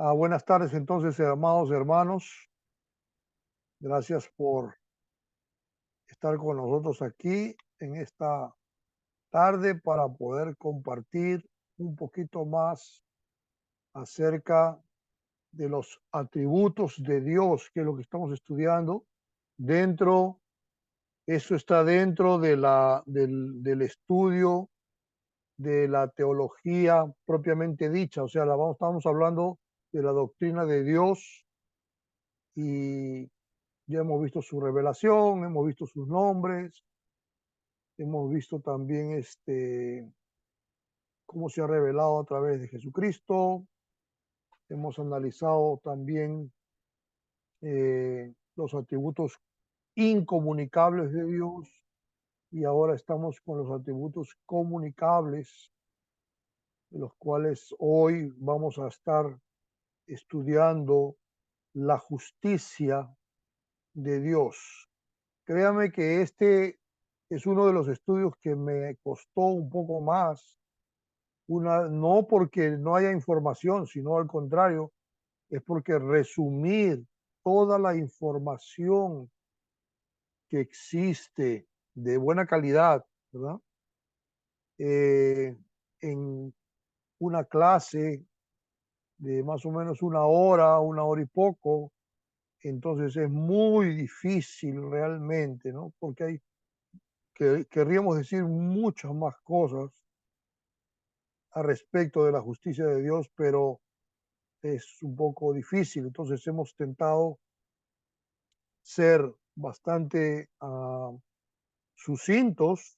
Buenas tardes entonces, amados hermanos. Gracias por estar con nosotros aquí en esta tarde para poder compartir un poquito más acerca de los atributos de Dios, que es lo que estamos estudiando. Dentro, eso está dentro de del estudio de la teología propiamente dicha. O sea, estamos hablando de la doctrina de Dios y ya hemos visto su revelación, hemos visto sus nombres, hemos visto también cómo se ha revelado a través de Jesucristo, hemos analizado también los atributos incomunicables de Dios y ahora estamos con los atributos comunicables, de los cuales hoy vamos a estar estudiando la justicia de Dios. Créame que este es uno de los estudios que me costó un poco más, no porque no haya información, sino al contrario, es porque resumir toda la información que existe de buena calidad, ¿verdad? En una clase de más o menos una hora y poco, entonces es muy difícil realmente, ¿no? Porque querríamos decir muchas más cosas al respecto de la justicia de Dios, pero es un poco difícil. Entonces hemos tentado ser bastante sucintos,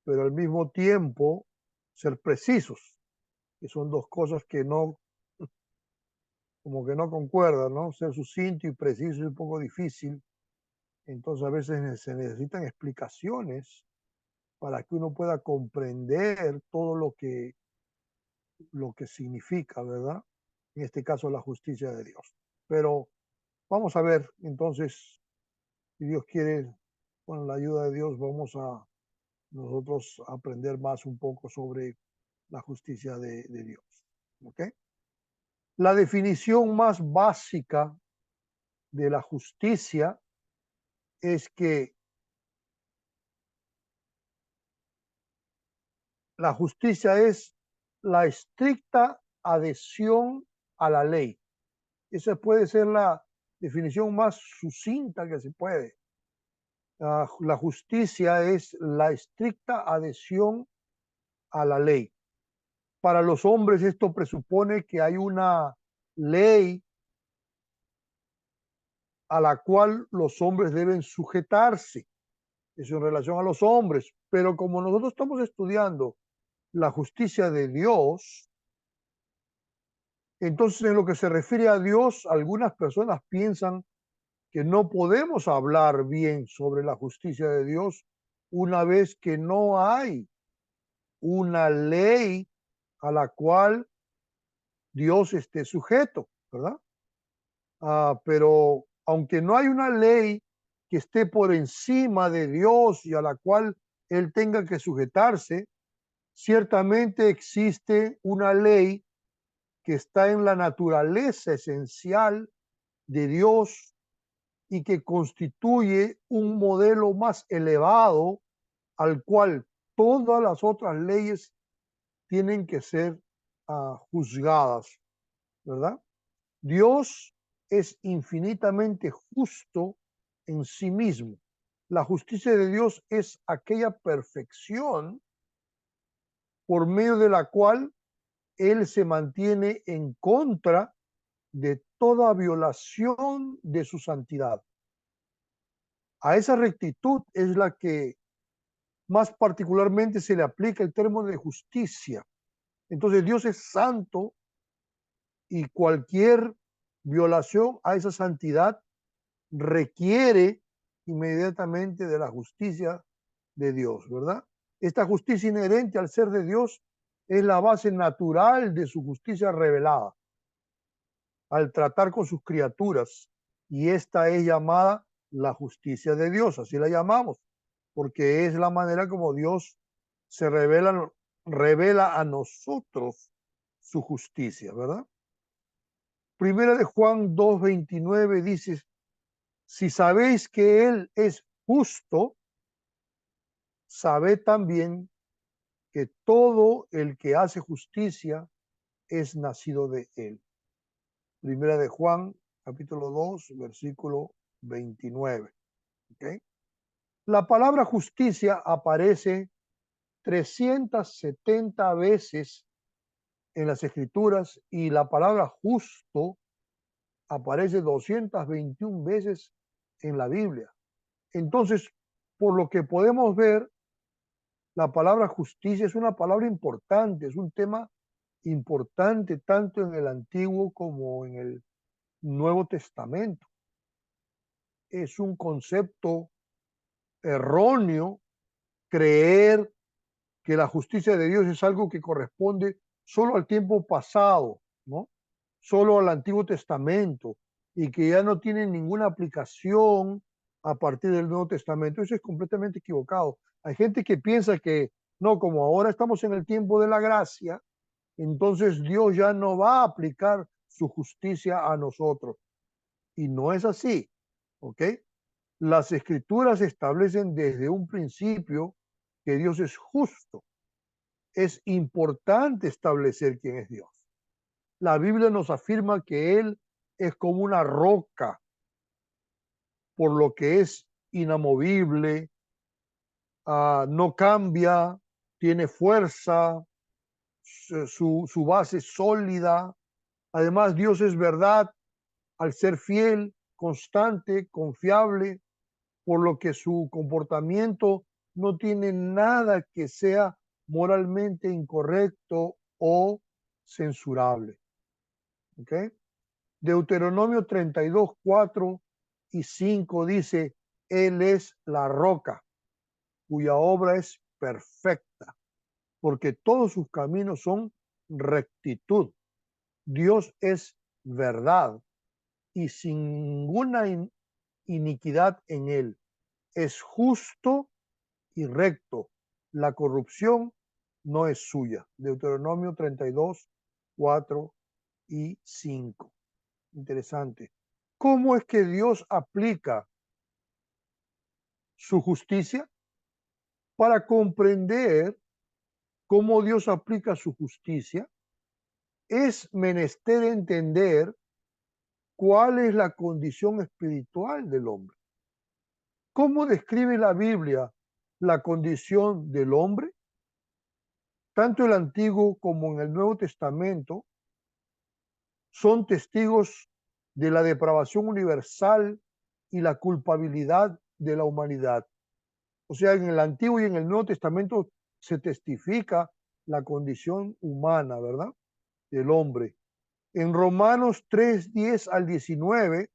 pero al mismo tiempo ser precisos, que son dos cosas que no, como que no concuerdan, ¿no? Ser sucinto y preciso es un poco difícil. Entonces a veces se necesitan explicaciones para que uno pueda comprender todo lo que significa, ¿verdad? En este caso, la justicia de Dios. Pero vamos a ver, entonces, si Dios quiere, con la ayuda de Dios, vamos a nosotros aprender más un poco sobre la justicia de Dios. ¿Ok? La definición más básica de la justicia es que la justicia es la estricta adhesión a la ley. Esa puede ser la definición más sucinta que se puede. La justicia es la estricta adhesión a la ley. Para los hombres esto presupone que hay una ley a la cual los hombres deben sujetarse. Eso en relación a los hombres. Pero como nosotros estamos estudiando la justicia de Dios, entonces en lo que se refiere a Dios, algunas personas piensan que no podemos hablar bien sobre la justicia de Dios una vez que no hay una ley a la cual Dios esté sujeto, ¿verdad? Pero aunque no hay una ley que esté por encima de Dios y a la cual Él tenga que sujetarse, ciertamente existe una ley que está en la naturaleza esencial de Dios y que constituye un modelo más elevado al cual todas las otras leyes tienen que ser juzgadas, ¿verdad? Dios es infinitamente justo en sí mismo. La justicia de Dios es aquella perfección por medio de la cual Él se mantiene en contra de toda violación de su santidad. A esa rectitud es la que más particularmente se le aplica el término de justicia. Entonces Dios es santo y cualquier violación a esa santidad requiere inmediatamente de la justicia de Dios, ¿verdad? Esta justicia inherente al ser de Dios es la base natural de su justicia revelada al tratar con sus criaturas, y esta es llamada la justicia de Dios, así la llamamos, porque es la manera como Dios se revela a nosotros su justicia, ¿verdad? Primera de Juan 2:29 dice, si sabéis que Él es justo, sabed también que todo el que hace justicia es nacido de Él. Primera de Juan, capítulo 2, versículo 29. ¿Okay? La palabra justicia aparece 370 veces en las Escrituras y la palabra justo aparece 221 veces en la Biblia. Entonces, por lo que podemos ver, la palabra justicia es una palabra importante, es un tema importante tanto en el Antiguo como en el Nuevo Testamento. Es un concepto erróneo creer que la justicia de Dios es algo que corresponde solo al tiempo pasado, ¿no? Solo al Antiguo Testamento y que ya no tiene ninguna aplicación a partir del Nuevo Testamento. Eso es completamente equivocado. Hay gente que piensa que no, como ahora estamos en el tiempo de la gracia, entonces Dios ya no va a aplicar su justicia a nosotros. Y no es así, ¿ok? Las Escrituras establecen desde un principio que Dios es justo. Es importante establecer quién es Dios. La Biblia nos afirma que Él es como una roca, por lo que es inamovible, no cambia, tiene fuerza, su base es sólida. Además, Dios es verdad al ser fiel, constante, confiable, por lo que su comportamiento no tiene nada que sea moralmente incorrecto o censurable. ¿Okay? Deuteronomio 32, 4 y 5 dice, Él es la roca, cuya obra es perfecta, porque todos sus caminos son rectitud. Dios es verdad y sin ninguna iniquidad en Él. Es justo y recto. La corrupción no es suya. Deuteronomio 32, 4 y 5. Interesante. ¿Cómo es que Dios aplica su justicia? Para comprender cómo Dios aplica su justicia, es menester entender cuál es la condición espiritual del hombre. ¿Cómo describe la Biblia la condición del hombre? Tanto el Antiguo como en el Nuevo Testamento son testigos de la depravación universal y la culpabilidad de la humanidad. O sea, en el Antiguo y en el Nuevo Testamento se testifica la condición humana, ¿verdad? Del hombre. En Romanos 3, 10 al 19,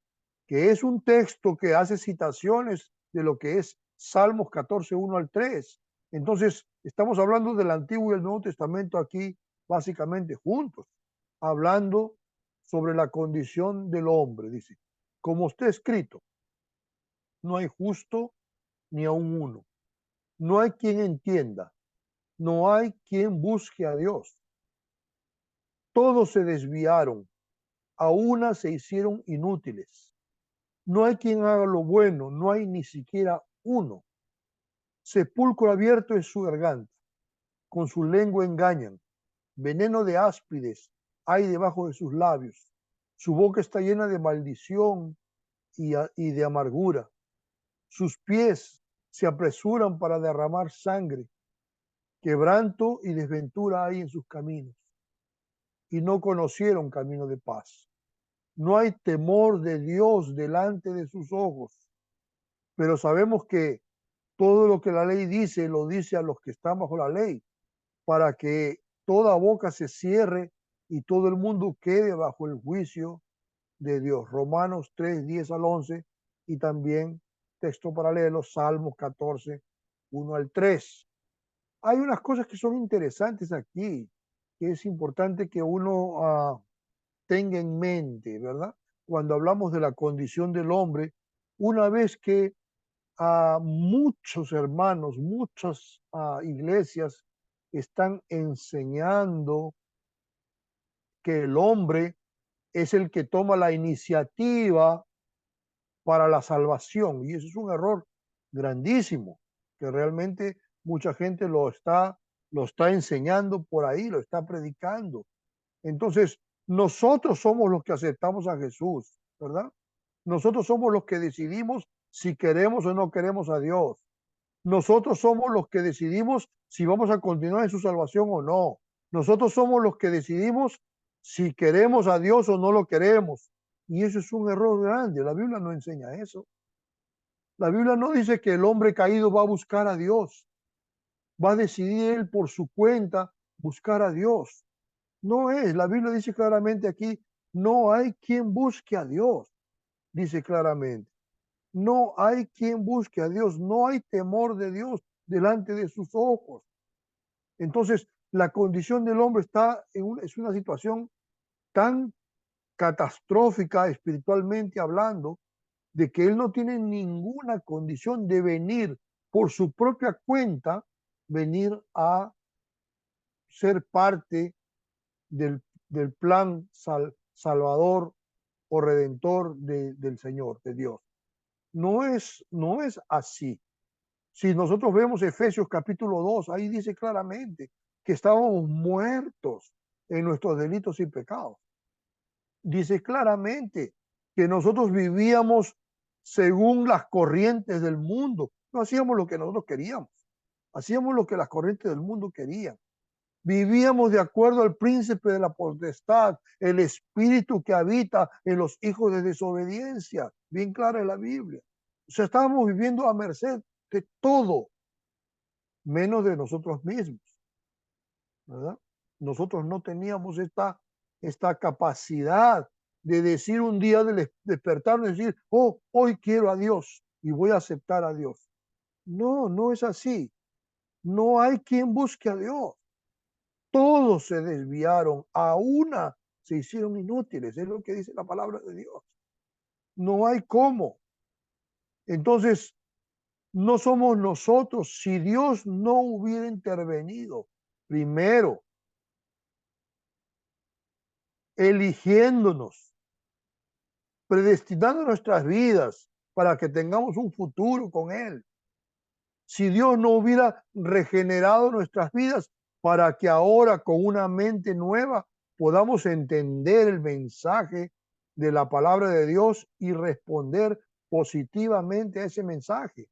que es un texto que hace citaciones de lo que es Salmos 14, 1 al 3. Entonces, estamos hablando del Antiguo y el Nuevo Testamento aquí básicamente juntos, hablando sobre la condición del hombre. Dice, como está escrito, no hay justo ni aun uno. No hay quien entienda, no hay quien busque a Dios. Todos se desviaron, a una se hicieron inútiles. No hay quien haga lo bueno, no hay ni siquiera uno. Sepulcro abierto es su garganta, con su lengua engañan. Veneno de áspides hay debajo de sus labios. Su boca está llena de maldición y de amargura. Sus pies se apresuran para derramar sangre. Quebranto y desventura hay en sus caminos, y no conocieron camino de paz. No hay temor de Dios delante de sus ojos, pero sabemos que todo lo que la ley dice, lo dice a los que están bajo la ley, para que toda boca se cierre y todo el mundo quede bajo el juicio de Dios. Romanos 3, 10 al 11 y también texto paralelo, Salmos 14, 1 al 3. Hay unas cosas que son interesantes aquí, que es importante que uno tenga en mente, ¿verdad? Cuando hablamos de la condición del hombre, una vez que a muchos hermanos, muchas iglesias están enseñando que el hombre es el que toma la iniciativa para la salvación. Y eso es un error grandísimo, que realmente mucha gente lo está enseñando por ahí, lo está predicando. Entonces, nosotros somos los que aceptamos a Jesús, ¿verdad? Nosotros somos los que decidimos si queremos o no queremos a Dios. Nosotros somos los que decidimos si vamos a continuar en su salvación o no. Nosotros somos los que decidimos si queremos a Dios o no lo queremos. Y eso es un error grande. La Biblia no enseña eso. La Biblia no dice que el hombre caído va a buscar a Dios. Va a decidir él por su cuenta buscar a Dios. No es. La Biblia dice claramente aquí, no hay quien busque a Dios. Dice claramente. No hay quien busque a Dios, no hay temor de Dios delante de sus ojos. Entonces, la condición del hombre es una situación tan catastrófica espiritualmente hablando, de que él no tiene ninguna condición de venir por su propia cuenta, venir a ser parte del plan salvador o redentor del Señor, de Dios. No es así. Si nosotros vemos Efesios capítulo 2, ahí dice claramente que estábamos muertos en nuestros delitos y pecados. Dice claramente que nosotros vivíamos según las corrientes del mundo. No hacíamos lo que nosotros queríamos. Hacíamos lo que las corrientes del mundo querían. Vivíamos de acuerdo al príncipe de la potestad, el espíritu que habita en los hijos de desobediencia. Bien clara en la Biblia. O sea, estábamos viviendo a merced de todo, menos de nosotros mismos, ¿verdad? Nosotros no teníamos esta capacidad de decir un día, de despertarnos y decir, oh, hoy quiero a Dios y voy a aceptar a Dios. No, no es así. No hay quien busque a Dios. Todos se desviaron, a una se hicieron inútiles, es lo que dice la palabra de Dios. No hay cómo. Entonces, no somos nosotros, si Dios no hubiera intervenido primero, eligiéndonos, predestinando nuestras vidas para que tengamos un futuro con Él. Si Dios no hubiera regenerado nuestras vidas para que ahora con una mente nueva podamos entender el mensaje de la palabra de Dios y responder positivamente a ese mensaje.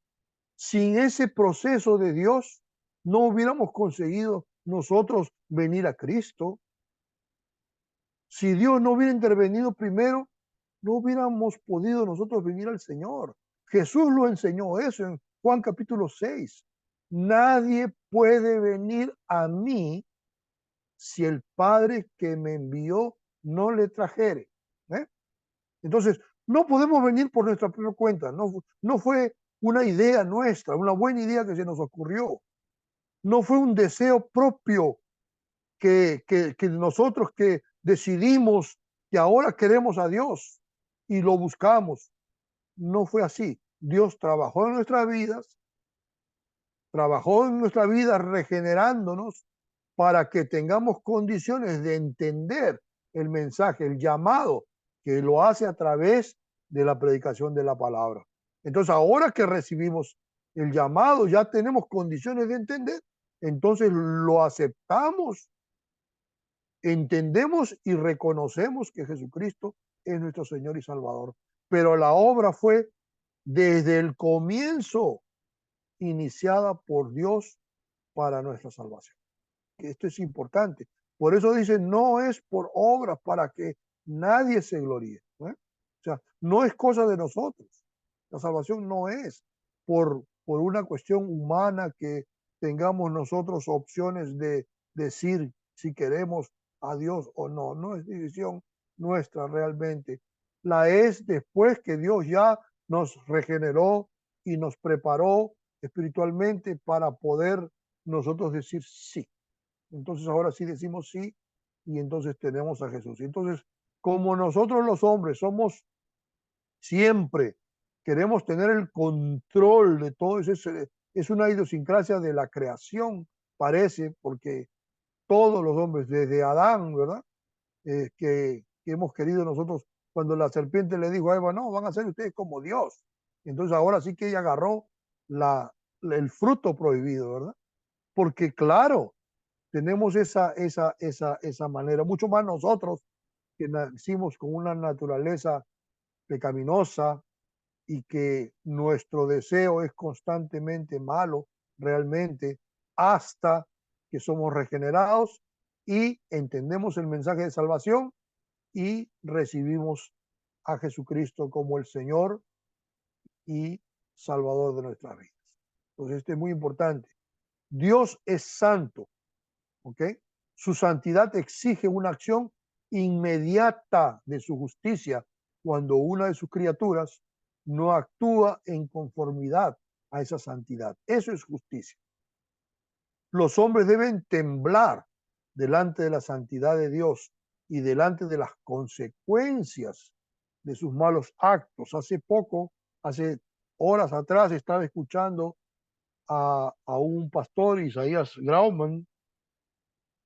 Sin ese proceso de Dios, no hubiéramos conseguido nosotros venir a Cristo. Si Dios no hubiera intervenido primero, no hubiéramos podido nosotros venir al Señor. Jesús lo enseñó eso en Juan capítulo 6. Nadie puede venir a mí si el Padre que me envió no le trajere. ¿Eh? Entonces, no podemos venir por nuestra propia cuenta. No fue una idea nuestra, una buena idea que se nos ocurrió. No fue un deseo propio que nosotros que decidimos que ahora queremos a Dios y lo buscamos. No fue así. Dios trabajó en nuestras vidas, regenerándonos para que tengamos condiciones de entender el mensaje, el llamado que lo hace a través de la predicación de la palabra. Entonces, ahora que recibimos el llamado, ya tenemos condiciones de entender, entonces lo aceptamos, entendemos y reconocemos que Jesucristo es nuestro Señor y Salvador. Pero la obra fue desde el comienzo iniciada por Dios para nuestra salvación. Esto es importante. Por eso dice, no es por obras para que nadie se gloríe. O sea, no es cosa de nosotros. La salvación no es por una cuestión humana que tengamos nosotros opciones de decir si queremos a Dios o no. No es decisión nuestra realmente. La es después que Dios ya nos regeneró y nos preparó espiritualmente para poder nosotros decir sí. Entonces ahora sí decimos sí y entonces tenemos a Jesús. Entonces, como nosotros los hombres somos siempre, queremos tener el control de todo eso, es una idiosincrasia de la creación, parece, porque todos los hombres, desde Adán, ¿verdad? Que que hemos querido nosotros cuando la serpiente le dijo a Eva, no, van a ser ustedes como Dios. Entonces ahora sí que ella agarró el fruto prohibido, ¿verdad? Porque claro, tenemos esa manera, mucho más nosotros que nacimos con una naturaleza pecaminosa y que nuestro deseo es constantemente malo, realmente, hasta que somos regenerados y entendemos el mensaje de salvación y recibimos a Jesucristo como el Señor y Salvador de nuestras vidas. Entonces, esto es muy importante. Dios es santo, ¿ok? Su santidad exige una acción inmediata de su justicia cuando una de sus criaturas no actúa en conformidad a esa santidad. Eso es justicia. Los hombres deben temblar delante de la santidad de Dios y delante de las consecuencias de sus malos actos. Hace horas atrás, estaba escuchando a un pastor, Isaías Grauman,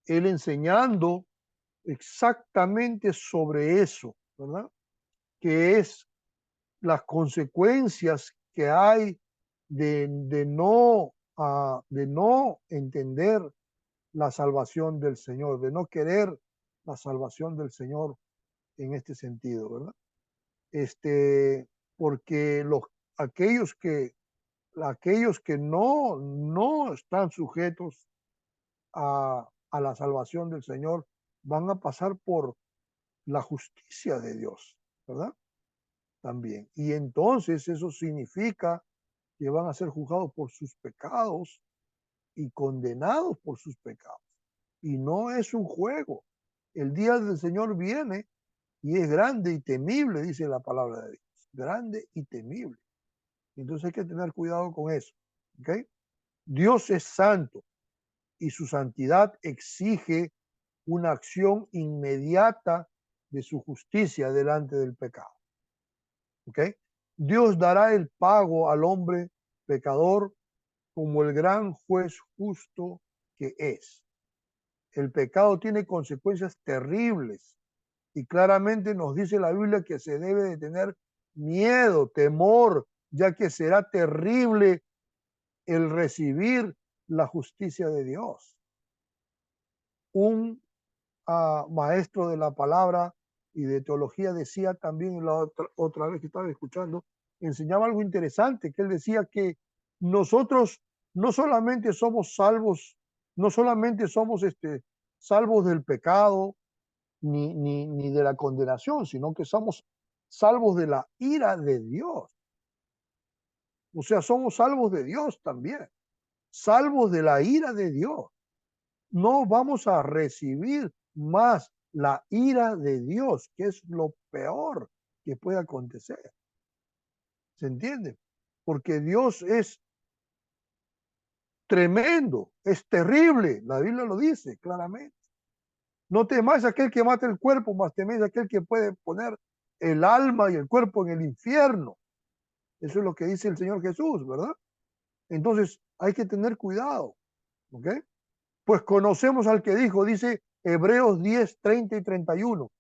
él enseñando exactamente sobre eso, ¿verdad? Que es las consecuencias que hay de no entender la salvación del Señor, de no querer la salvación del Señor en este sentido, ¿verdad? Porque aquellos que, aquellos que no están sujetos a la salvación del Señor van a pasar por la justicia de Dios, ¿verdad? También. Y entonces eso significa que van a ser juzgados por sus pecados y condenados por sus pecados. Y no es un juego. El día del Señor viene y es grande y temible, dice la palabra de Dios. Grande y temible. Entonces hay que tener cuidado con eso. ¿Okay? Dios es santo y su santidad exige una acción inmediata de su justicia delante del pecado. ¿Ok? Dios dará el pago al hombre pecador como el gran juez justo que es. El pecado tiene consecuencias terribles y claramente nos dice la Biblia que se debe de tener miedo, temor, ya que será terrible el recibir la justicia de Dios. Un maestro de la palabra y de teología decía también otra vez que estaba escuchando, enseñaba algo interesante, que él decía que nosotros no solamente somos salvos, no solamente somos salvos del pecado ni de la condenación, sino que somos salvos de la ira de Dios. O sea, somos salvos de Dios también, salvos de la ira de Dios. No vamos a recibir más la ira de Dios, que es lo peor que puede acontecer. ¿Se entiende? Porque Dios es tremendo, es terrible. La Biblia lo dice claramente. No temáis a aquel que mata el cuerpo, mas teméis a aquel que puede poner el alma y el cuerpo en el infierno. Eso es lo que dice el Señor Jesús, ¿verdad? Entonces hay que tener cuidado, ¿ok? Pues conocemos al que dijo, dice Hebreos 10, 30 y 31.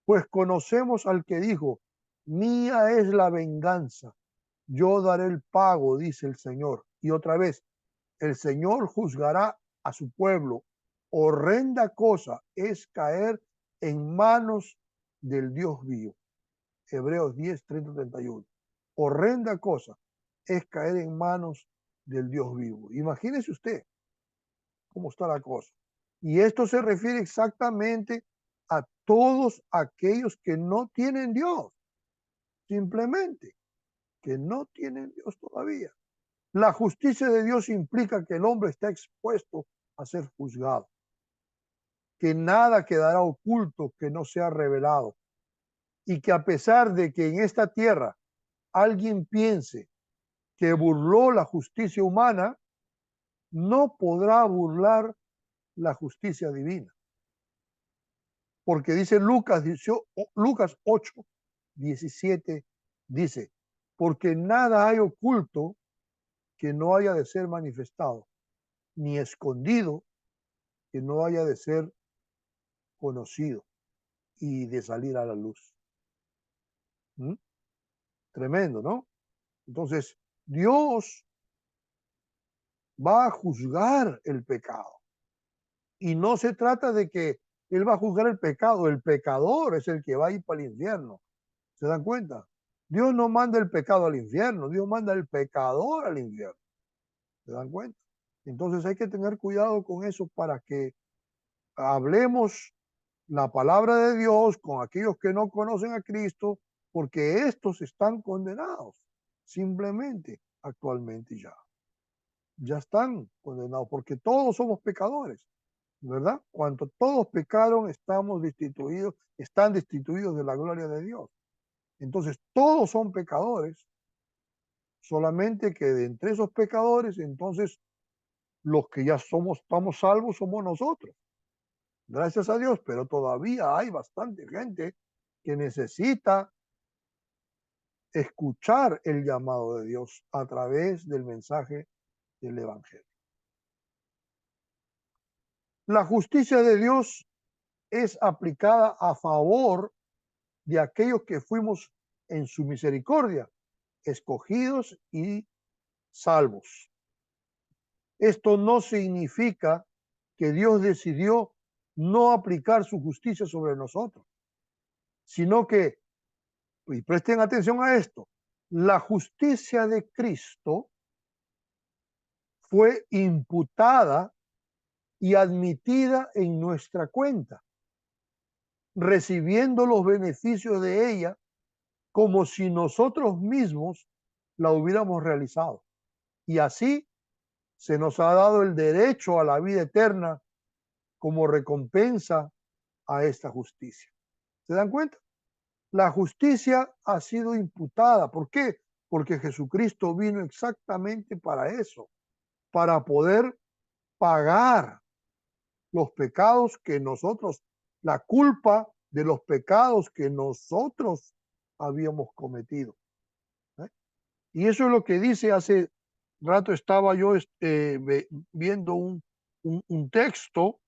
Pues conocemos al que dijo, mía es la venganza, yo daré el pago, dice el Señor. Y otra vez, el Señor juzgará a su pueblo. Horrenda cosa es caer en manos del Dios vivo. Hebreos 10, 30, 31. Horrenda cosa es caer en manos del Dios vivo. Imagínese usted cómo está la cosa. Y esto se refiere exactamente a todos aquellos que no tienen Dios, simplemente que no tienen Dios todavía. La justicia de Dios implica que el hombre está expuesto a ser juzgado, que nada quedará oculto que no sea revelado y que a pesar de que en esta tierra alguien piense que burló la justicia humana, no podrá burlar la justicia divina. Porque dice Lucas 8, 17, dice, porque nada hay oculto que no haya de ser manifestado, ni escondido que no haya de ser conocido. y de salir a la luz. ¿Mm? Tremendo, ¿no? Entonces, Dios va a juzgar el pecado. Y no se trata de que Él va a juzgar el pecado. El pecador es el que va a ir para el infierno. ¿Se dan cuenta? Dios no manda el pecado al infierno. Dios manda el pecador al infierno. ¿Se dan cuenta? Entonces hay que tener cuidado con eso para que hablemos la palabra de Dios con aquellos que no conocen a Cristo, porque estos están condenados simplemente actualmente ya están condenados, porque todos somos pecadores, ¿verdad? Cuando todos pecaron, están destituidos de la gloria de Dios. Entonces, todos son pecadores, solamente que de entre esos pecadores, entonces, los que ya estamos salvos somos nosotros. Gracias a Dios, pero todavía hay bastante gente que necesita escuchar el llamado de Dios a través del mensaje del Evangelio. La justicia de Dios es aplicada a favor de aquellos que fuimos en su misericordia, escogidos y salvos. Esto no significa que Dios decidió no aplicar su justicia sobre nosotros, sino que, y presten atención a esto, la justicia de Cristo fue imputada y admitida en nuestra cuenta, recibiendo los beneficios de ella como si nosotros mismos la hubiéramos realizado. Y así se nos ha dado el derecho a la vida eterna como recompensa a esta justicia. ¿Se dan cuenta? La justicia ha sido imputada. ¿Por qué? Porque Jesucristo vino exactamente para eso, para poder pagar los pecados que nosotros, la culpa de los pecados que nosotros habíamos cometido. ¿Eh? Y eso es lo que dice, hace rato estaba yo viendo un texto,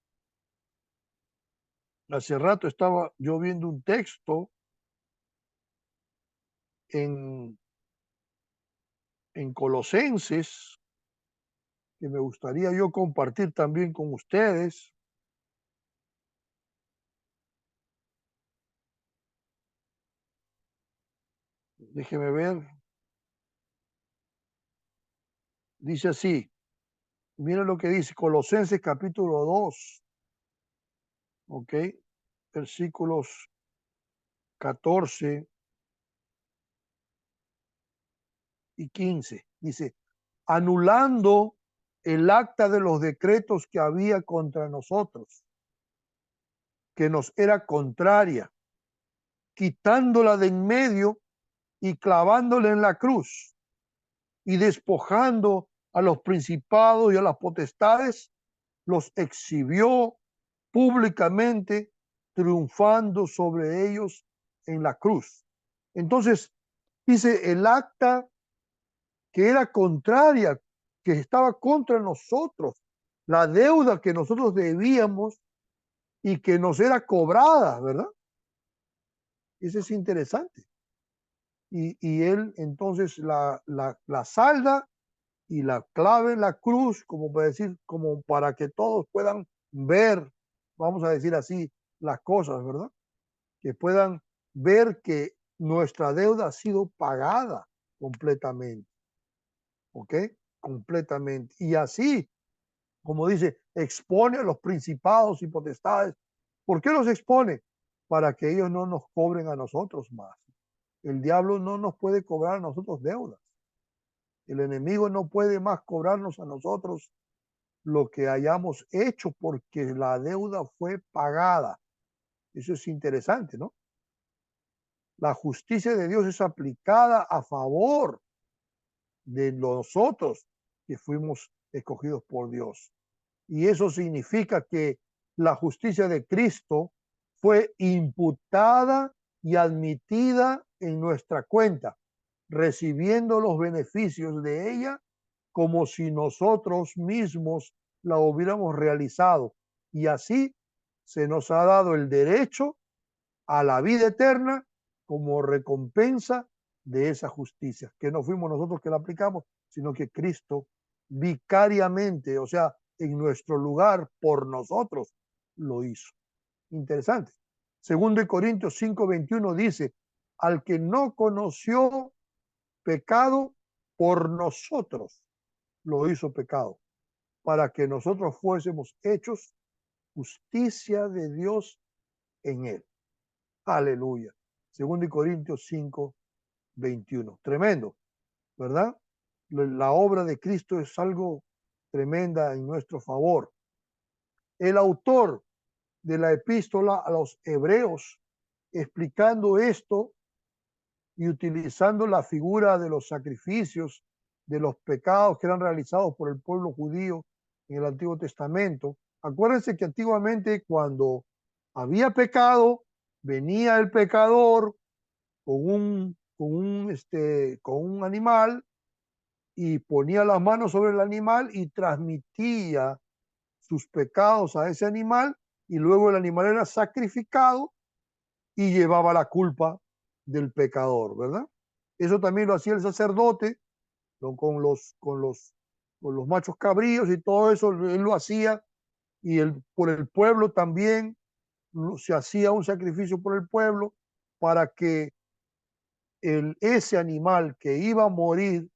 hace rato estaba yo viendo un texto en Colosenses, que me gustaría yo compartir también con ustedes. Déjeme ver. Dice así, miren lo que dice Colosenses capítulo 2, ¿ok? Versículos 14 y 15. Dice, anulando el acta de los decretos que había contra nosotros, que nos era contraria, quitándola de en medio y clavándola en la cruz, y despojando a los principados y a las potestades, los exhibió públicamente, triunfando sobre ellos en la cruz. Entonces, dice, el acta que era contraria, que estaba contra nosotros, la deuda que nosotros debíamos y que nos era cobrada, ¿verdad? Eso es interesante. Y él entonces la salda y la clave en la cruz, como para decir, como para que todos puedan ver, vamos a decir así, las cosas, ¿verdad? Que puedan ver que nuestra deuda ha sido pagada completamente, ¿ok? Completamente. Y así, como dice, expone a los principados y potestades. ¿Por qué los expone? Para que ellos no nos cobren a nosotros más. El diablo no nos puede cobrar a nosotros deudas. El enemigo no puede más cobrarnos a nosotros lo que hayamos hecho porque la deuda fue pagada. Eso es interesante, ¿no? La justicia de Dios es aplicada a favor de nosotros que fuimos escogidos por Dios. Y eso significa que la justicia de Cristo fue imputada y admitida en nuestra cuenta, recibiendo los beneficios de ella como si nosotros mismos la hubiéramos realizado. Y así se nos ha dado el derecho a la vida eterna como recompensa de esa justicia, que no fuimos nosotros que la aplicamos, sino que Cristo vicariamente, o sea, en nuestro lugar, por nosotros, lo hizo. Interesante. Segundo de Corintios 5:21 dice, al que no conoció pecado, por nosotros lo hizo pecado, para que nosotros fuésemos hechos justicia de Dios en él. Aleluya. Segundo de Corintios 5:21. Tremendo, ¿verdad? La obra de Cristo es algo tremenda en nuestro favor. El autor de la epístola a los hebreos, explicando esto y utilizando la figura de los sacrificios, de los pecados que eran realizados por el pueblo judío en el Antiguo Testamento. Acuérdense que antiguamente cuando había pecado, venía el pecador con un animal y ponía las manos sobre el animal y transmitía sus pecados a ese animal, y luego el animal era sacrificado y llevaba la culpa del pecador, ¿verdad? Eso también lo hacía el sacerdote con los machos cabríos y todo eso, él lo hacía, y por el pueblo también se hacía un sacrificio por el pueblo para que ese animal que iba a morir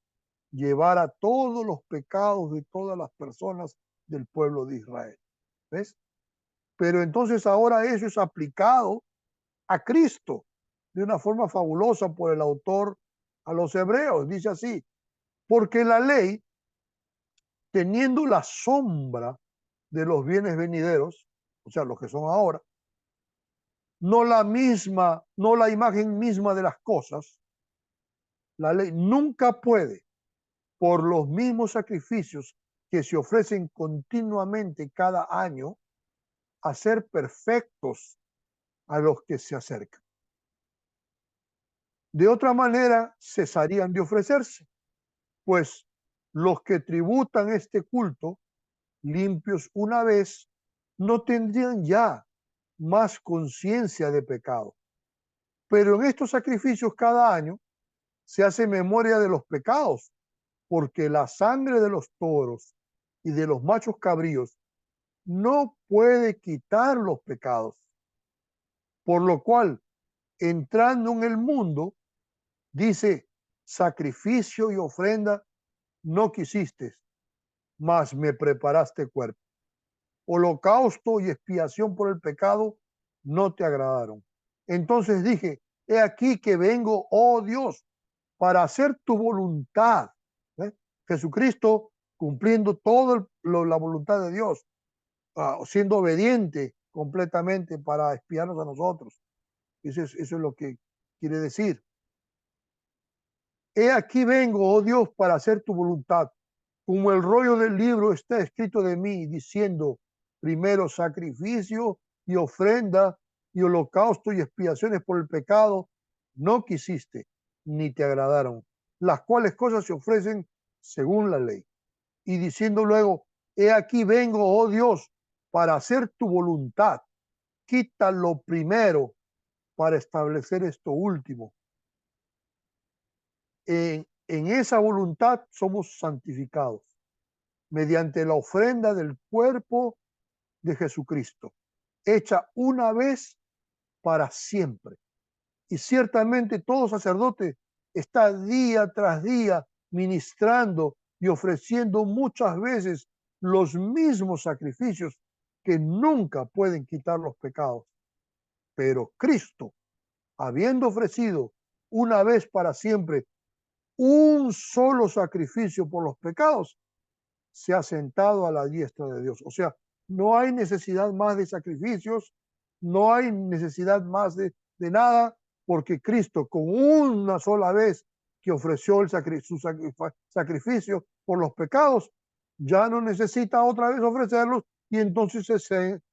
llevara todos los pecados de todas las personas del pueblo de Israel. ¿Ves? Pero entonces ahora eso es aplicado a Cristo de una forma fabulosa por el autor a los hebreos. Dice así, porque la ley, teniendo la sombra de los bienes venideros, o sea, los que son ahora, no la imagen misma de las cosas, la ley nunca puede, por los mismos sacrificios que se ofrecen continuamente cada año, hacer perfectos a los que se acercan. De otra manera, cesarían de ofrecerse, pues los que tributan este culto, limpios una vez, no tendrían ya más conciencia de pecado. Pero en estos sacrificios cada año se hace memoria de los pecados, porque la sangre de los toros y de los machos cabríos no puede quitar los pecados. Por lo cual, entrando en el mundo, dice, sacrificio y ofrenda no quisiste, mas me preparaste cuerpo. Holocausto y expiación por el pecado no te agradaron. Entonces dije, he aquí que vengo, oh Dios, para hacer tu voluntad. ¿Eh? Jesucristo cumpliendo toda la voluntad de Dios, siendo obediente completamente para expiarnos a nosotros. Eso es lo que quiere decir. He aquí vengo, oh Dios, para hacer tu voluntad. Como el rollo del libro está escrito de mí, diciendo, primero sacrificio y ofrenda y holocausto y expiaciones por el pecado, no quisiste, ni te agradaron, las cuales cosas se ofrecen según la ley. Y diciendo luego, he aquí vengo, oh Dios, para hacer tu voluntad. Quita lo primero para establecer esto último. En esa voluntad somos santificados mediante la ofrenda del cuerpo de Jesucristo, hecha una vez para siempre. Y ciertamente todo sacerdote está día tras día ministrando y ofreciendo muchas veces los mismos sacrificios que nunca pueden quitar los pecados. Pero Cristo, habiendo ofrecido una vez para siempre un solo sacrificio por los pecados, se ha sentado a la diestra de Dios. O sea, no hay necesidad más de sacrificios, no hay necesidad más de nada, porque Cristo con una sola vez que ofreció su sacrificio por los pecados, ya no necesita otra vez ofrecerlos, y entonces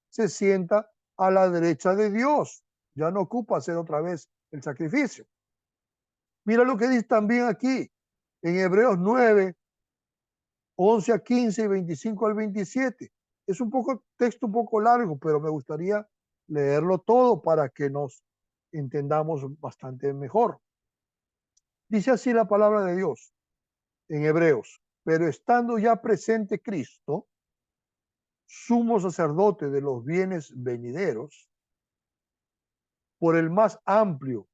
se sienta a la derecha de Dios. Ya no ocupa hacer otra vez el sacrificio. Mira lo que dice también aquí en Hebreos 9, 11 a 15 y 25 al 27. Es un texto un poco largo, pero me gustaría leerlo todo para que nos entendamos bastante mejor. Dice así la palabra de Dios en Hebreos: pero estando ya presente Cristo, sumo sacerdote de los bienes venideros, por el más amplio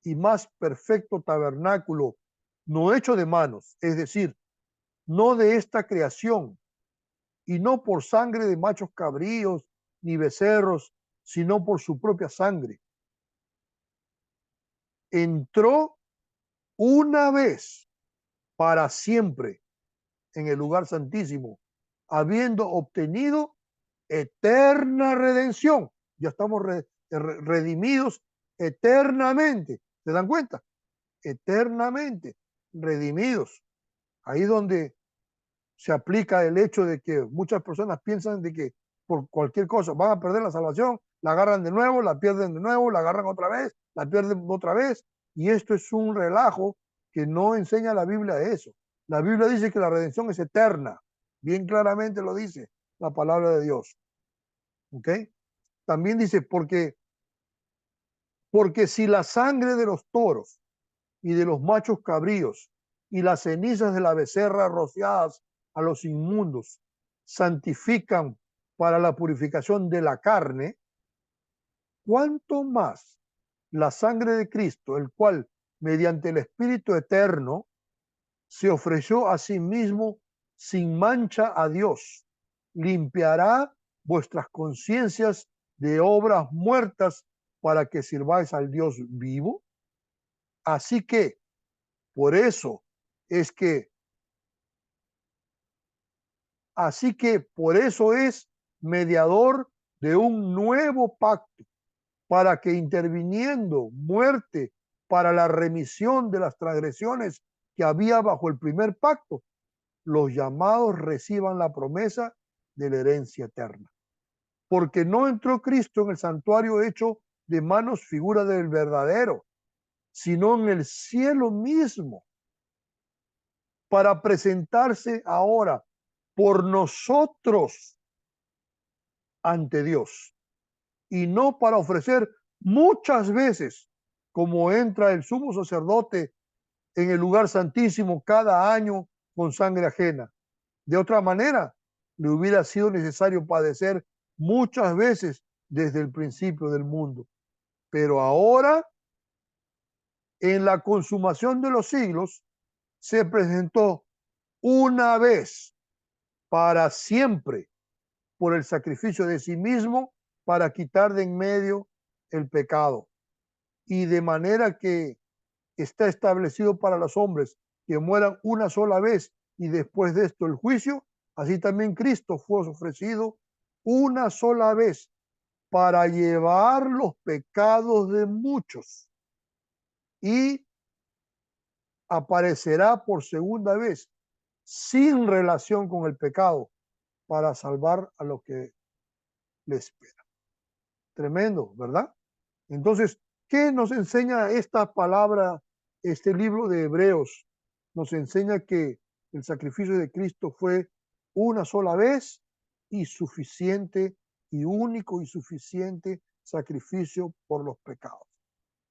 y más perfecto tabernáculo, no hecho de manos, es decir, no de esta creación, y no por sangre de machos cabríos ni becerros, sino por su propia sangre, entró una vez para siempre en el lugar santísimo, habiendo obtenido eterna redención. Ya estamos redimidos eternamente. ¿Se dan cuenta? Eternamente redimidos. Ahí donde se aplica el hecho de que muchas personas piensan de que por cualquier cosa van a perder la salvación, la agarran de nuevo, la pierden de nuevo, la agarran otra vez, la pierden otra vez, y esto es un relajo que no enseña la Biblia de eso. La Biblia dice que la redención es eterna, bien claramente lo dice la palabra de Dios. ¿Ok? También dice, porque si la sangre de los toros y de los machos cabríos y las cenizas de la becerra rociadas a los inmundos santifican para la purificación de la carne, ¿cuánto más la sangre de Cristo, el cual mediante el Espíritu eterno se ofreció a sí mismo sin mancha a Dios, limpiará vuestras conciencias de obras muertas para que sirváis al Dios vivo? Así que por eso es que, así que por eso es mediador de un nuevo pacto, para que interviniendo muerte para la remisión de las transgresiones que había bajo el primer pacto, los llamados reciban la promesa de la herencia eterna. Porque no entró Cristo en el santuario hecho de manos, figura del verdadero, sino en el cielo mismo, para presentarse ahora por nosotros ante Dios, y no para ofrecer muchas veces, como entra el sumo sacerdote en el lugar santísimo cada año con sangre ajena. De otra manera, le hubiera sido necesario padecer muchas veces desde el principio del mundo. Pero ahora, en la consumación de los siglos, se presentó una vez para siempre por el sacrificio de sí mismo para quitar de en medio el pecado. Y de manera que está establecido para los hombres que mueran una sola vez y después de esto el juicio, así también Cristo fue ofrecido una sola vez para llevar los pecados de muchos, y aparecerá por segunda vez sin relación con el pecado para salvar a los que le esperan. Tremendo, ¿verdad? Entonces, ¿qué nos enseña esta palabra, este libro de Hebreos? Nos enseña que el sacrificio de Cristo fue una sola vez y suficiente, y único y suficiente sacrificio por los pecados.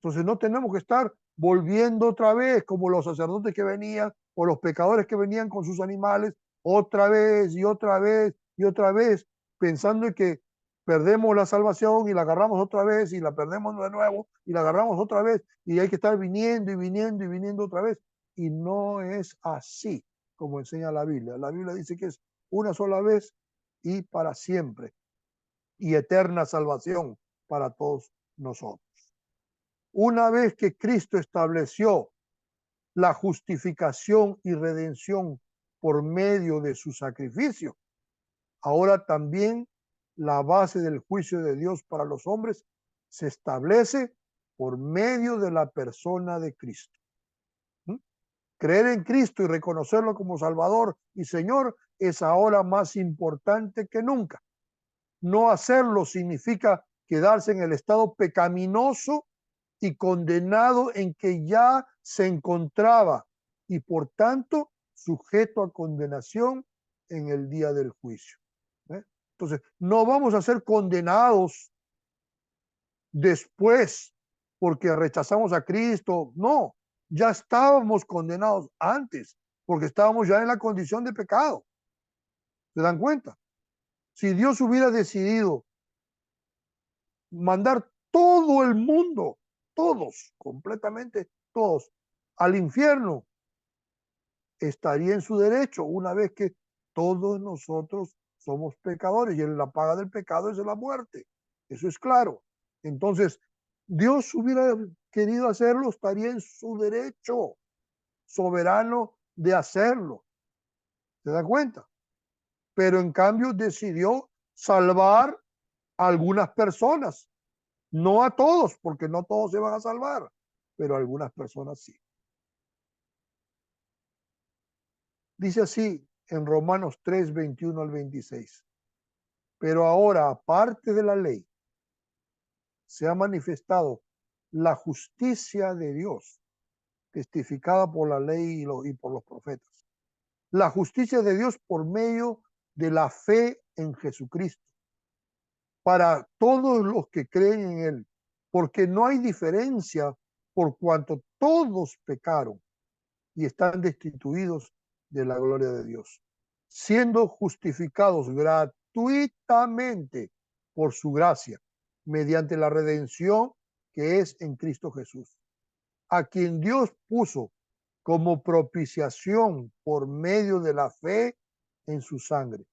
Entonces no tenemos que estar volviendo otra vez como los sacerdotes que venían o los pecadores que venían con sus animales otra vez y otra vez y otra vez, pensando que perdemos la salvación y la agarramos otra vez y la perdemos de nuevo y la agarramos otra vez, y hay que estar viniendo y viniendo y viniendo otra vez. Y no es así como enseña la Biblia. La Biblia dice que es una sola vez y para siempre, y eterna salvación para todos nosotros. Una vez que Cristo estableció la justificación y redención por medio de su sacrificio, ahora también la base del juicio de Dios para los hombres se establece por medio de la persona de Cristo. Creer en Cristo y reconocerlo como Salvador y Señor es ahora más importante que nunca. No hacerlo significa quedarse en el estado pecaminoso y condenado en que ya se encontraba, y por tanto sujeto a condenación en el día del juicio. Entonces, no vamos a ser condenados después porque rechazamos a Cristo. No, ya estábamos condenados antes, porque estábamos ya en la condición de pecado. ¿Se dan cuenta? Si Dios hubiera decidido mandar todo el mundo, todos, completamente todos, al infierno, estaría en su derecho una vez que todos nosotros somos pecadores y la paga del pecado es la muerte. Eso es claro. Entonces, Dios hubiera querido hacerlo, estaría en su derecho soberano de hacerlo. ¿Se da cuenta? Pero en cambio decidió salvar a algunas personas, no a todos, porque no todos se van a salvar, pero algunas personas sí. Dice así en Romanos 3, 21 al 26. Pero ahora, aparte de la ley, se ha manifestado la justicia de Dios, testificada por la ley y por los profetas. La justicia de Dios por medio de la fe en Jesucristo, para todos los que creen en Él, porque no hay diferencia por cuanto todos pecaron y están destituidos de la gloria de Dios, siendo justificados gratuitamente por su gracia, mediante la redención que es en Cristo Jesús, a quien Dios puso como propiciación por medio de la fe en su sangre,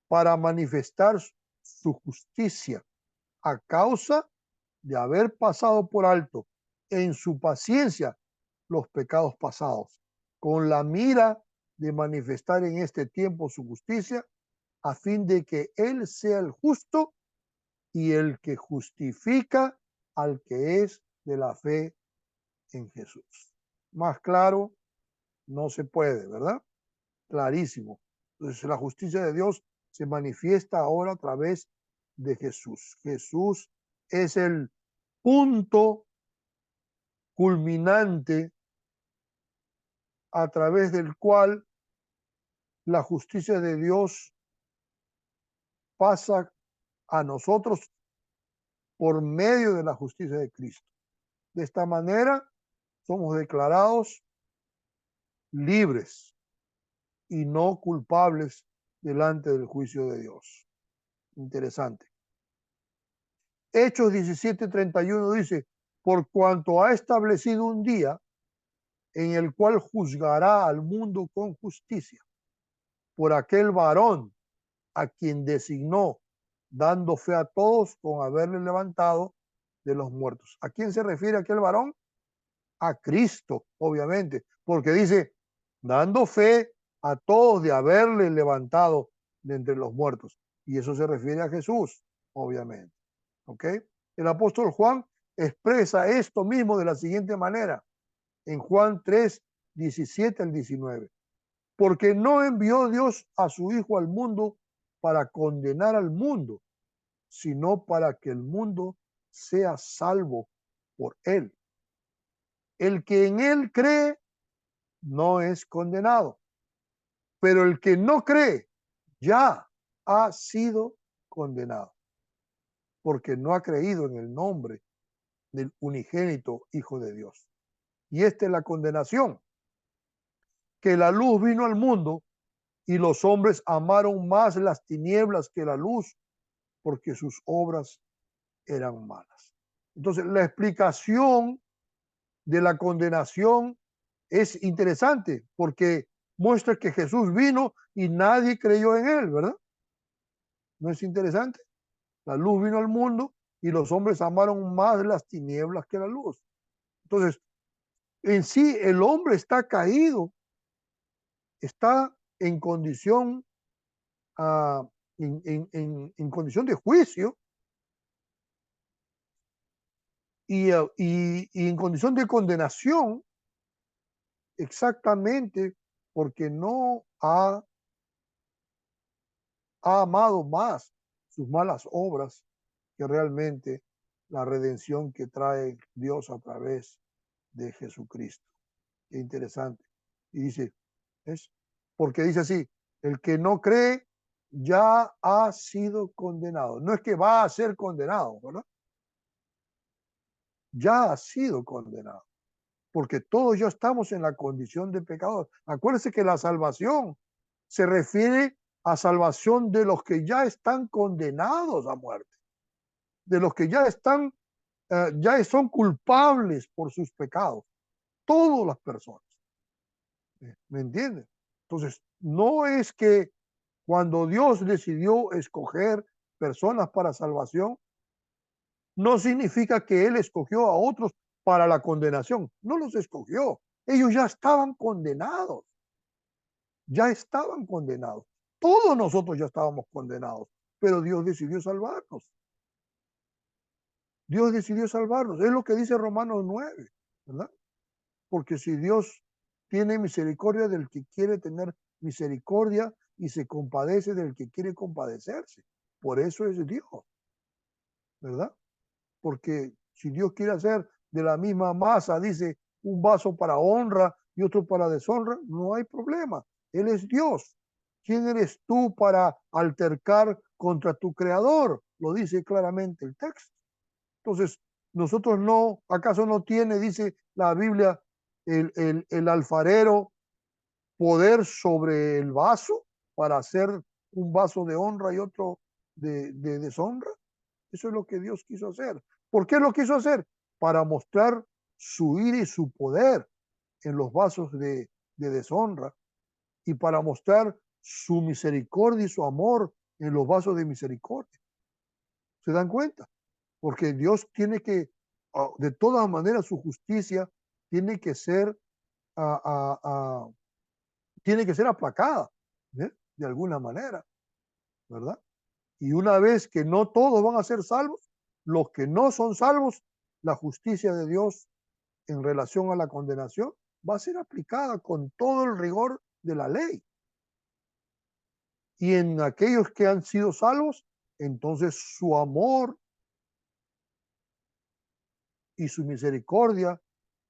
para manifestar su justicia a causa de haber pasado por alto en su paciencia los pecados pasados, con la mira de manifestar en este tiempo su justicia, a fin de que Él sea el justo y el que justifica al que es de la fe en Jesús. Más claro no se puede, ¿verdad? Clarísimo. Entonces la justicia de Dios se manifiesta ahora a través de Jesús. Jesús es el punto culminante a través del cual la justicia de Dios pasa a nosotros por medio de la justicia de Cristo. De esta manera somos declarados libres y no culpables delante del juicio de Dios. Interesante. Hechos 17:31 dice, por cuanto ha establecido un día en el cual juzgará al mundo con justicia por aquel varón a quien designó, dando fe a todos con haberle levantado de los muertos. ¿A quién se refiere aquel varón? A Cristo, obviamente, porque dice, dando fe a todos de haberle levantado de entre los muertos. Y eso se refiere a Jesús, obviamente. ¿Ok? El apóstol Juan expresa esto mismo de la siguiente manera, en Juan 3, 17 al 19. Porque no envió Dios a su Hijo al mundo para condenar al mundo, sino para que el mundo sea salvo por él. El que en él cree no es condenado, pero el que no cree ya ha sido condenado, porque no ha creído en el nombre del unigénito Hijo de Dios. Y esta es la condenación, que la luz vino al mundo y los hombres amaron más las tinieblas que la luz, porque sus obras eran malas. Entonces, la explicación de la condenación es interesante porque muestra que Jesús vino y nadie creyó en él, ¿verdad? ¿No es interesante? La luz vino al mundo y los hombres amaron más las tinieblas que la luz. Entonces, en sí, el hombre está caído, está en condición, en condición de juicio y en condición de condenación, exactamente porque no ha amado más sus malas obras que realmente la redención que trae Dios a través de Jesucristo. Qué interesante. Y dice, ¿es? Porque dice así, el que no cree ya ha sido condenado. No es que va a ser condenado, ¿verdad? ya ha sido condenado, porque todos ya estamos en la condición de pecador. Acuérdense que la salvación se refiere a salvación de los que ya están condenados a muerte, de los que ya están, ya son culpables por sus pecados, todas las personas. ¿Me entienden? Entonces, no es que cuando Dios decidió escoger personas para salvación, no significa que Él escogió a otros para la condenación. No los escogió. Ellos ya estaban condenados. Ya estaban condenados. Todos nosotros ya estábamos condenados, pero Dios decidió salvarnos. Dios decidió salvarnos. Es lo que dice Romanos 9, ¿verdad? Porque si Dios tiene misericordia del que quiere tener misericordia y se compadece del que quiere compadecerse. Por eso es Dios, ¿verdad? Porque si Dios quiere hacer de la misma masa, dice, un vaso para honra y otro para deshonra, no hay problema. Él es Dios. ¿Quién eres tú para altercar contra tu creador? Lo dice claramente el texto. Entonces, nosotros no, ¿acaso no tiene, dice la Biblia, el alfarero poder sobre el vaso para hacer un vaso de honra y otro de deshonra? Eso es lo que Dios quiso hacer. ¿Por qué lo quiso hacer? Para mostrar su ira y su poder en los vasos de deshonra y para mostrar su misericordia y su amor en los vasos de misericordia. ¿Se dan cuenta? Porque Dios tiene que, de todas maneras, su justicia tiene que ser, ah, ah, ah, tiene que ser aplacada, ¿eh? De alguna manera, ¿verdad? Y una vez que no todos van a ser salvos, los que no son salvos, la justicia de Dios en relación a la condenación va a ser aplicada con todo el rigor de la ley. Y en aquellos que han sido salvos, entonces su amor y su misericordia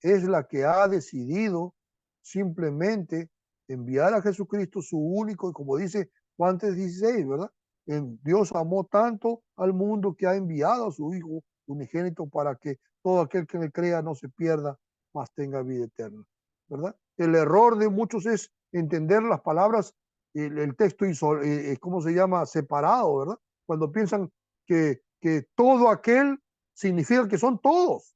es la que ha decidido simplemente enviar a Jesucristo su único, y como dice Juan 3:16, ¿verdad? Dios amó tanto al mundo que ha enviado a su Hijo unigénito para que todo aquel que le crea no se pierda, mas tenga vida eterna, ¿verdad? El error de muchos es entender las palabras, el texto, ¿cómo se llama? Separado, ¿verdad? Cuando piensan que todo aquel significa que son todos.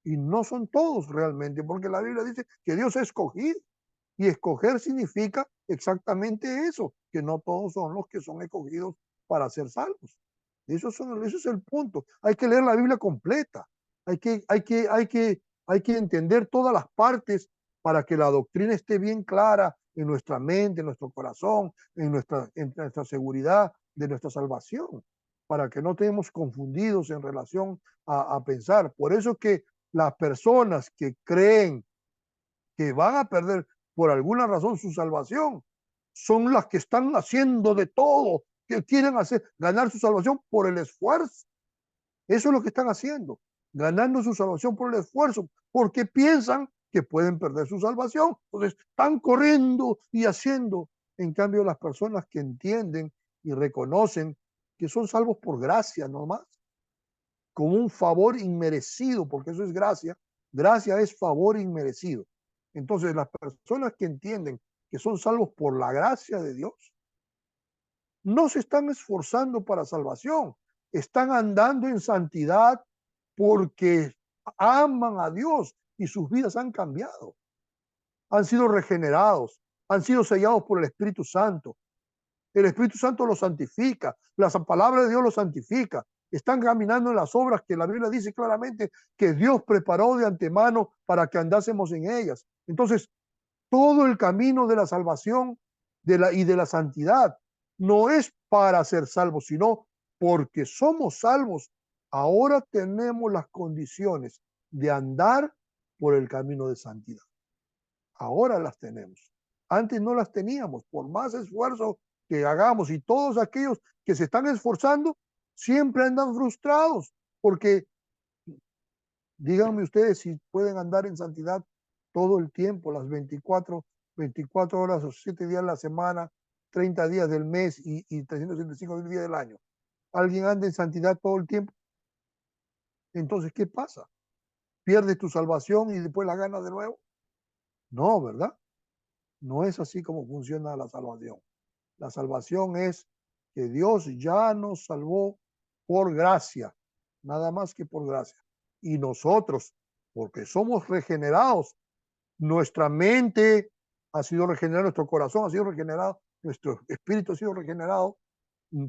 Y no son todos realmente, porque la Biblia dice que Dios ha escogido. Y escoger significa exactamente eso, que no todos son los que son escogidos para ser salvos. Eso es el punto. Hay que leer la Biblia completa. Hay que entender todas las partes para que la doctrina esté bien clara en nuestra mente, en nuestro corazón, en nuestra seguridad de nuestra salvación, para que no estemos confundidos en relación a pensar. Por eso que las personas que creen que van a perder por alguna razón su salvación son las que están haciendo de todo, que quieren hacer, ganar su salvación por el esfuerzo. Eso es lo que están haciendo, ganando su salvación por el esfuerzo, porque piensan que pueden perder su salvación. Entonces están corriendo y haciendo. En cambio, las personas que entienden y reconocen que son salvos por gracia nomás, como un favor inmerecido, porque eso es gracia. Gracia es favor inmerecido. Entonces, las personas que entienden que son salvos por la gracia de Dios, no se están esforzando para salvación, están andando en santidad porque aman a Dios y sus vidas han cambiado, han sido regenerados, han sido sellados por el Espíritu Santo. El Espíritu Santo los santifica, la palabra de Dios los santifica. Están caminando en las obras que la Biblia dice claramente que Dios preparó de antemano para que andásemos en ellas. Entonces, todo el camino de la salvación y de la santidad no es para ser salvos, sino porque somos salvos. Ahora tenemos las condiciones de andar por el camino de santidad. Ahora las tenemos. Antes no las teníamos. Por más esfuerzo que hagamos, y todos aquellos que se están esforzando siempre andan frustrados, porque díganme ustedes si pueden andar en santidad todo el tiempo, las 24 horas o 7 días de la semana, 30 días del mes y 365 días del año. ¿Alguien anda en santidad todo el tiempo? Entonces, ¿qué pasa? pierdes tu salvación y después la ganas de nuevo. No, ¿verdad? No es así como funciona la salvación. La salvación es que Dios ya nos salvó por gracia, nada más que por gracia. Y nosotros, porque somos regenerados, nuestra mente ha sido regenerada, nuestro corazón ha sido regenerado, nuestro espíritu ha sido regenerado,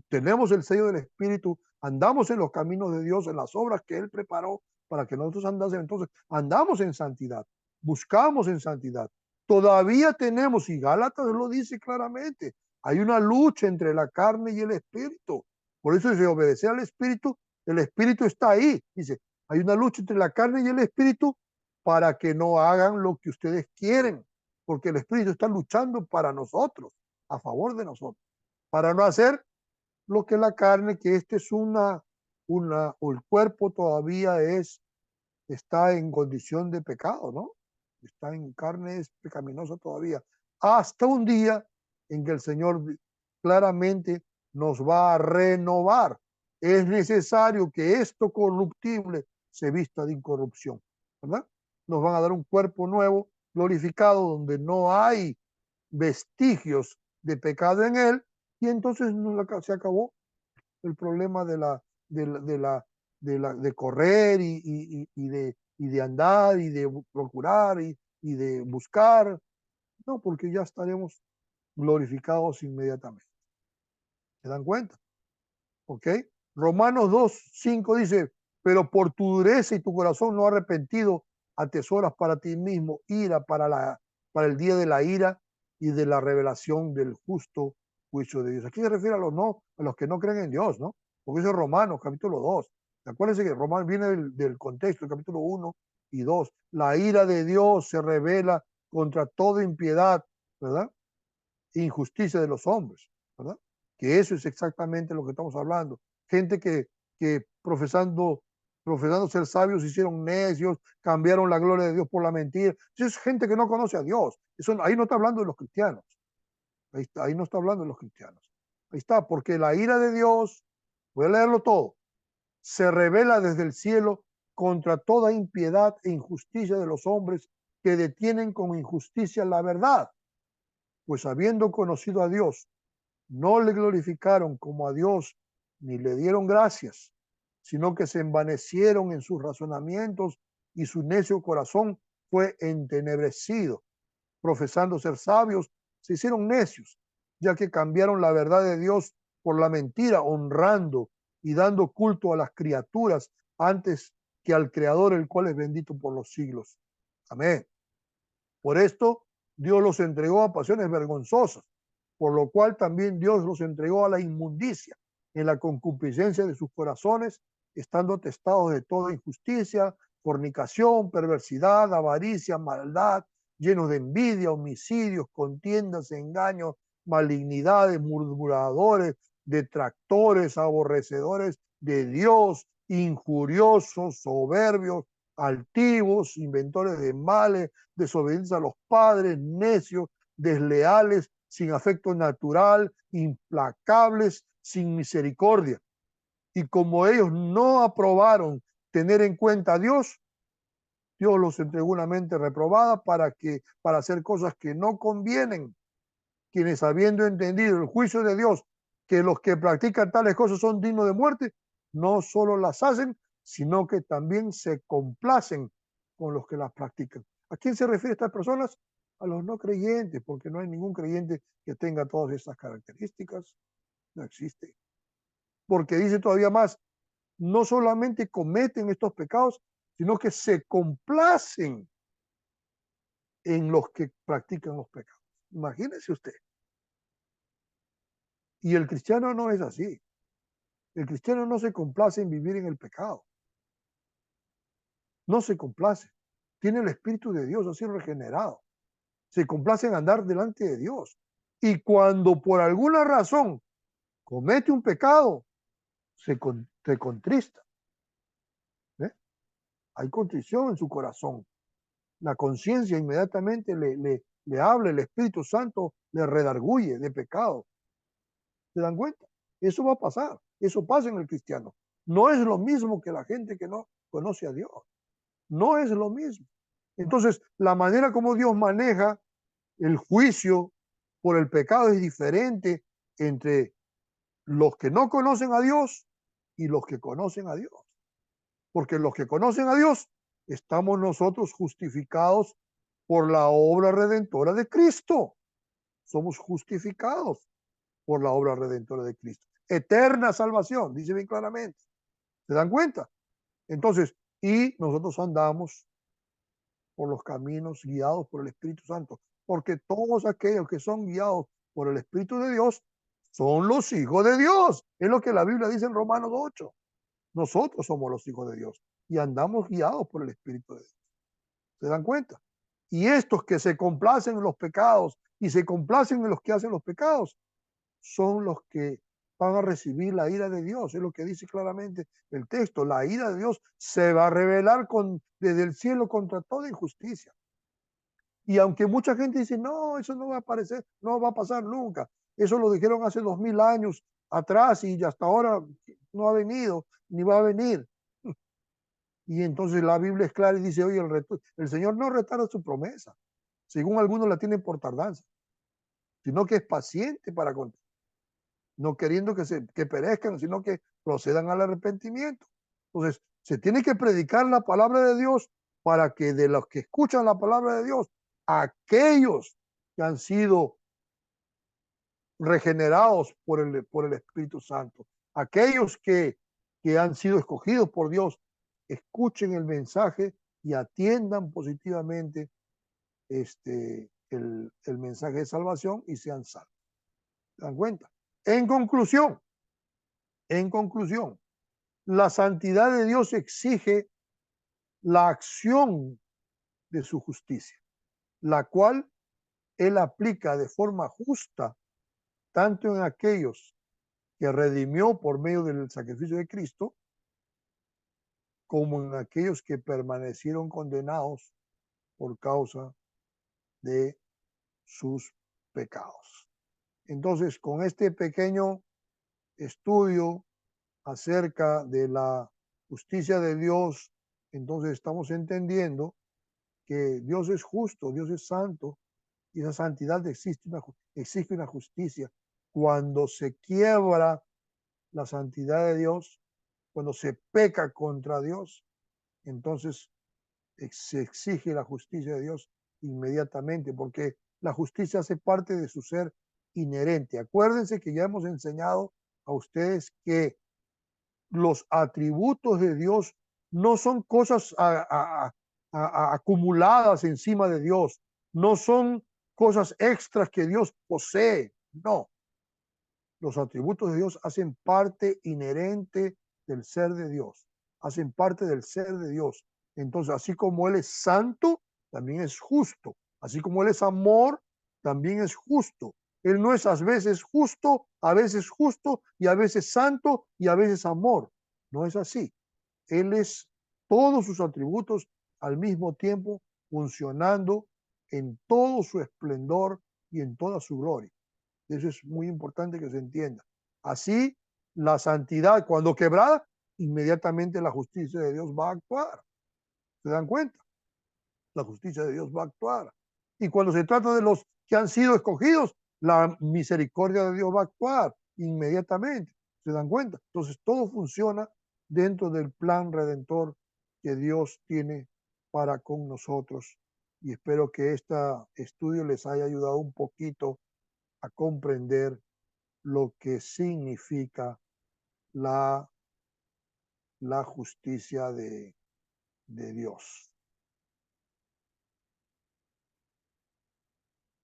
tenemos el sello del Espíritu, andamos en los caminos de Dios, en las obras que Él preparó para que nosotros andásemos. Entonces, andamos en santidad, buscamos en santidad. Todavía tenemos, y Gálatas lo dice claramente, hay una lucha entre la carne y el Espíritu. Por eso dice, obedecer al Espíritu, el Espíritu está ahí. Dice, hay una lucha entre la carne y el Espíritu para que no hagan lo que ustedes quieren, porque el Espíritu está luchando para nosotros, a favor de nosotros, para no hacer lo que la carne, que este es o el cuerpo todavía está en condición de pecado, ¿no? Está en carne, es pecaminosa todavía, hasta un día en que el Señor claramente nos va a renovar. Es necesario que esto corruptible se vista de incorrupción, ¿verdad? Nos van a dar un cuerpo nuevo, glorificado, donde no hay vestigios de pecado en él, y entonces se acabó el problema de correr y de andar y de procurar y de buscar. No, porque ya estaremos glorificados inmediatamente. ¿Se dan cuenta? ¿Ok? Romanos 2:5 dice, pero por tu dureza y tu corazón no arrepentido, atesoras para ti mismo ira para el día de la ira y de la revelación del justo juicio de Dios. Aquí se refiere a los que no creen en Dios, ¿no? Porque eso es Romanos capítulo 2. Acuérdense que Romanos viene del contexto, el capítulo 1 y 2. La ira de Dios se revela contra toda impiedad, ¿verdad? Injusticia de los hombres, ¿verdad? Que eso es exactamente lo que estamos hablando. Gente que profesando ser sabios, se hicieron necios, cambiaron la gloria de Dios por la mentira. Eso es gente que no conoce a Dios. Eso, ahí no está hablando de los cristianos. Ahí no está hablando de los cristianos. Ahí está, porque la ira de Dios, voy a leerlo todo, se revela desde el cielo contra toda impiedad e injusticia de los hombres que detienen con injusticia la verdad, pues habiendo conocido a Dios, no le glorificaron como a Dios ni le dieron gracias, sino que se envanecieron en sus razonamientos y su necio corazón fue entenebrecido. Profesando ser sabios, se hicieron necios, ya que cambiaron la verdad de Dios por la mentira, honrando y dando culto a las criaturas antes que al Creador, el cual es bendito por los siglos. Amén. Por esto, Dios los entregó a pasiones vergonzosas, por lo cual también Dios los entregó a la inmundicia en la concupiscencia de sus corazones, estando atestados de toda injusticia, fornicación, perversidad, avaricia, maldad, llenos de envidia, homicidios, contiendas, engaños, malignidades, murmuradores, detractores, aborrecedores de Dios, injuriosos, soberbios, altivos, inventores de males, desobedientes a los padres, necios, desleales, sin afecto natural, implacables, sin misericordia. Y como ellos no aprobaron tener en cuenta a Dios, Dios los entregó una mente reprobada para hacer cosas que no convienen. Quienes habiendo entendido el juicio de Dios, que los que practican tales cosas son dignos de muerte, no solo las hacen, sino que también se complacen con los que las practican. ¿A quién se refiere estas personas? A los no creyentes, porque no hay ningún creyente que tenga todas estas características. No existe. Porque dice todavía más, no solamente cometen estos pecados, sino que se complacen en los que practican los pecados. Imagínese usted. Y el cristiano no es así. El cristiano no se complace en vivir en el pecado. No se complace. Tiene el Espíritu de Dios, ha sido regenerado. Se complace en andar delante de Dios. Y cuando por alguna razón comete un pecado, se contrista. ¿Eh? Hay contrición en su corazón. La conciencia inmediatamente le habla, el Espíritu Santo le redarguye de pecado. ¿Se dan cuenta? Eso va a pasar. Eso pasa en el cristiano. No es lo mismo que la gente que no conoce a Dios. No es lo mismo. Entonces, la manera como Dios maneja el juicio por el pecado es diferente entre los que no conocen a Dios y los que conocen a Dios. Porque los que conocen a Dios estamos nosotros justificados por la obra redentora de Cristo. Somos justificados por la obra redentora de Cristo. Eterna salvación, dice bien claramente. ¿Se dan cuenta? Entonces, y nosotros andamos por los caminos guiados por el Espíritu Santo, porque todos aquellos que son guiados por el Espíritu de Dios son los hijos de Dios. Es lo que la Biblia dice en Romanos 8. Nosotros somos los hijos de Dios y andamos guiados por el Espíritu de Dios. ¿Se dan cuenta? Y estos que se complacen en los pecados y se complacen en los que hacen los pecados, son los que van a recibir la ira de Dios. Es lo que dice claramente el texto. La ira de Dios se va a revelar desde el cielo contra toda injusticia. Y aunque mucha gente dice, no, eso no va a aparecer, no va a pasar nunca. Eso lo dijeron hace 2000 años atrás y hasta ahora no ha venido, ni va a venir. Y entonces la Biblia es clara y dice, oye, el Señor no retarda su promesa, según algunos la tienen por tardanza, sino que es paciente para contigo, no queriendo que perezcan, sino que procedan al arrepentimiento. Entonces, se tiene que predicar la palabra de Dios para que de los que escuchan la palabra de Dios, aquellos que han sido regenerados por el Espíritu Santo, aquellos que han sido escogidos por Dios, escuchen el mensaje y atiendan positivamente el mensaje de salvación y sean salvos. ¿Se dan cuenta? En conclusión, la santidad de Dios exige la acción de su justicia, la cual Él aplica de forma justa tanto en aquellos que redimió por medio del sacrificio de Cristo, como en aquellos que permanecieron condenados por causa de sus pecados. Entonces, con este pequeño estudio acerca de la justicia de Dios, entonces estamos entendiendo que Dios es justo, Dios es santo, y esa santidad exige una justicia. Cuando se quiebra la santidad de Dios, cuando se peca contra Dios, entonces se exige la justicia de Dios inmediatamente, porque la justicia hace parte de su ser inherente. Acuérdense que ya hemos enseñado a ustedes que los atributos de Dios no son cosas acumuladas encima de Dios, no son cosas extras que Dios posee, no. Los atributos de Dios hacen parte inherente del ser de Dios, hacen parte del ser de Dios. Entonces, así como Él es santo, también es justo. Así como Él es amor, también es justo. Él no es a veces justo y a veces santo y a veces amor. No es así. Él es todos sus atributos al mismo tiempo funcionando en todo su esplendor y en toda su gloria. Eso es muy importante que se entienda. Así, la santidad, cuando quebrada, inmediatamente la justicia de Dios va a actuar. ¿Se dan cuenta? La justicia de Dios va a actuar. Y cuando se trata de los que han sido escogidos, la misericordia de Dios va a actuar inmediatamente. ¿Se dan cuenta? Entonces, todo funciona dentro del plan redentor que Dios tiene para con nosotros. Y espero que este estudio les haya ayudado un poquito a comprender lo que significa la justicia de Dios.